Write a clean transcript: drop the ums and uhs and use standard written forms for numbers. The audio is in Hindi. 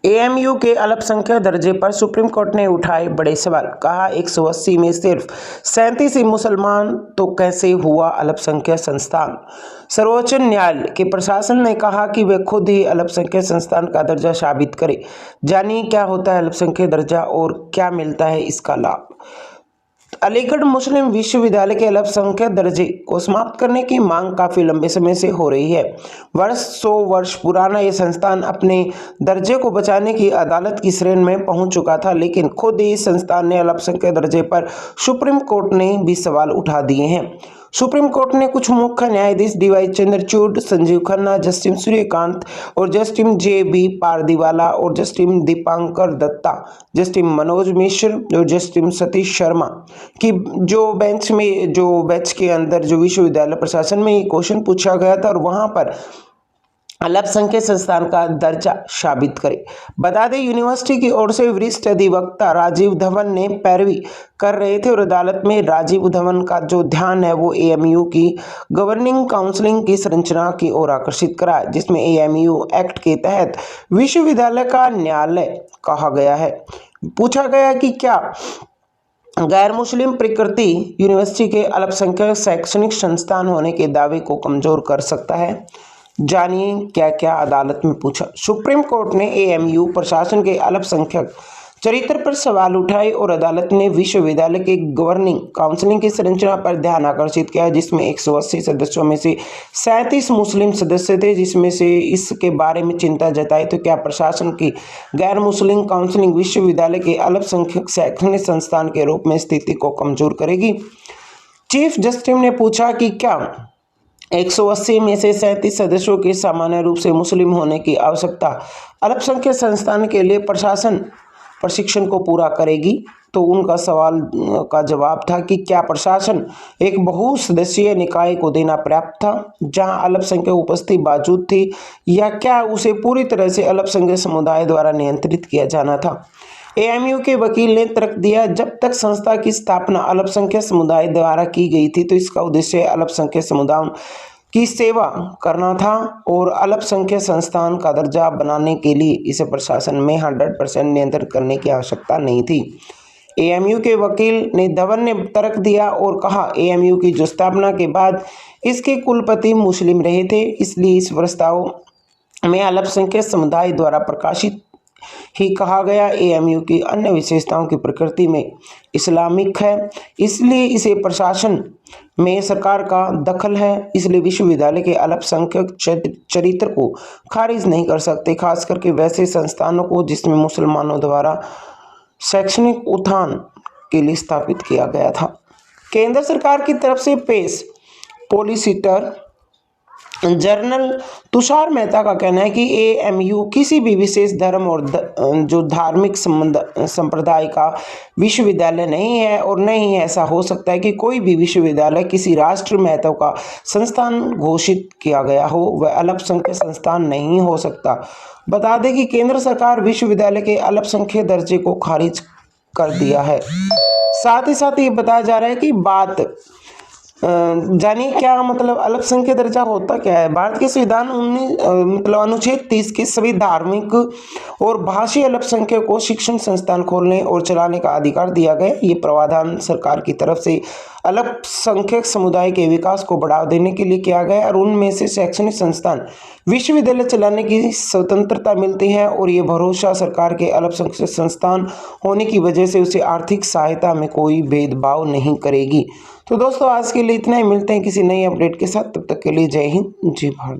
एएमयू के अल्पसंख्यक दर्जे पर सुप्रीम कोर्ट ने उठाए बड़े सवाल। कहा 180 में सिर्फ 37 ही मुसलमान तो कैसे हुआ अल्पसंख्यक संस्थान। सर्वोच्च न्यायालय के प्रशासन ने कहा कि वे खुद ही अल्पसंख्यक संस्थान का दर्जा साबित करे। जानिए क्या होता है अल्पसंख्यक दर्जा और क्या मिलता है इसका लाभ। अलीगढ़ मुस्लिम विश्वविद्यालय के अल्पसंख्यक दर्जे को समाप्त करने की मांग काफी लंबे समय से हो रही है। 100 वर्ष पुराना ये संस्थान अपने दर्जे को बचाने की अदालत की श्रेणी में पहुंच चुका था, लेकिन खुद ही इस संस्थान ने अल्पसंख्यक दर्जे पर सुप्रीम कोर्ट ने भी सवाल उठा दिए हैं। सुप्रीम कोर्ट ने कुछ मुख्य न्यायाधीश डीवाई चंद्रचूड़, संजीव खन्ना, जस्टिस सूर्यकांत और जस्टिस जे.बी. पारदीवाला और जस्टिस दीपांकर दत्ता, जस्टिस मनोज मिश्र और जस्टिस सतीश शर्मा की जो बेंच के अंदर जो विश्वविद्यालय प्रशासन में ये क्वेश्चन पूछा गया था और वहां पर अल्पसंख्यक संस्थान का दर्जा साबित करे। बता दें यूनिवर्सिटी की ओर से वरिष्ठ अधिवक्ता राजीव धवन ने पैरवी कर रहे थे और अदालत में राजीव धवन का जो ध्यान है वो एएमयू की गवर्निंग काउंसिल की संरचना की ओर आकर्षित करा, जिसमें एएमयू एक्ट के तहत विश्वविद्यालय का न्यायालय कहा गया है। पूछा गया कि क्या गैर मुस्लिम प्रकृति यूनिवर्सिटी के अल्पसंख्यक शैक्षणिक संस्थान होने के दावे को कमजोर कर सकता है। जानिए क्या क्या अदालत में पूछा। सुप्रीम कोर्ट ने एएमयू प्रशासन के अल्पसंख्यक चरित्र पर सवाल उठाए और अदालत ने विश्वविद्यालय के गवर्निंग काउंसिल की संरचना पर ध्यान आकर्षित किया, जिसमें 180 सदस्यों में से 37 मुस्लिम सदस्य थे, जिसमें से इसके बारे में चिंता जताई तो क्या प्रशासन की गैर मुस्लिम काउंसिल विश्वविद्यालय के अल्पसंख्यक शैक्षणिक संस्थान के रूप में स्थिति को कमजोर करेगी। चीफ जस्टिस ने पूछा कि क्या 180 में से 37 सदस्यों के सामान्य रूप से मुस्लिम होने की आवश्यकता अल्पसंख्यक संस्थान के लिए प्रशासन प्रशिक्षण को पूरा करेगी। तो उनका सवाल का जवाब था कि क्या प्रशासन एक बहुसदस्यीय निकाय को देना पर्याप्त था जहां अल्पसंख्यक उपस्थिति मौजूद थी, या क्या उसे पूरी तरह से अल्पसंख्यक समुदाय द्वारा नियंत्रित किया जाना था। एएमयू के वकील ने तर्क दिया, जब तक संस्था की स्थापना अल्पसंख्यक समुदाय द्वारा की गई थी तो इसका उद्देश्य अल्पसंख्यक समुदायों की सेवा करना था और अल्पसंख्यक संस्थान का दर्जा बनाने के लिए इसे प्रशासन में 100% नियंत्रण करने की आवश्यकता नहीं थी। एएमयू के वकील ने धवन ने तर्क दिया और कहा एएमयू की जो स्थापना के बाद इसके कुलपति मुस्लिम रहे थे, इसलिए इस प्रस्ताव में अल्पसंख्यक समुदाय द्वारा प्रकाशित ही कहा गया। एएमयू की अन्य विशेषताओं की प्रकृति में इस्लामिक है, इसलिए इसे प्रशासन में सरकार का दखल है, इसलिए विश्वविद्यालय के अल्पसंख्यक चरित्र को खारिज नहीं कर सकते, खास करके वैसे संस्थानों को जिसमें मुसलमानों द्वारा शैक्षणिक उत्थान के लिए स्थापित किया गया था। केंद्र सरकार की तरफ से पेश पॉलिसिटर जनरल तुषार मेहता का कहना है कि एएमयू किसी भी विशेष धर्म और जो धार्मिक संप्रदाय का विश्वविद्यालय नहीं है और नहीं ऐसा हो सकता है कि कोई भी विश्वविद्यालय किसी राष्ट्र महत्व का संस्थान घोषित किया गया हो, वह अल्पसंख्यक संस्थान नहीं हो सकता। बता दें कि केंद्र सरकार विश्वविद्यालय के अल्पसंख्यक दर्जे को खारिज कर दिया है। साथ ही साथ ये बताया जा रहा है कि जानिए क्या मतलब अल्पसंख्यक दर्जा होता क्या है। भारत के संविधान अनुच्छेद 30 के सभी धार्मिक और भाषीय अल्पसंख्यक को शिक्षण संस्थान खोलने और चलाने का अधिकार दिया गया। ये प्रावधान सरकार की तरफ से अल्पसंख्यक समुदाय के विकास को बढ़ावा देने के लिए किया गया और उनमें से शैक्षणिक संस्थान विश्वविद्यालय चलाने की स्वतंत्रता मिलती है और ये भरोसा सरकार के अल्पसंख्यक संस्थान होने की वजह से उसे आर्थिक सहायता में कोई भेदभाव नहीं करेगी। तो दोस्तों आज के लिए इतना ही, मिलते हैं किसी नई अपडेट के साथ, तब तक के लिए जय हिंद, जय भारत।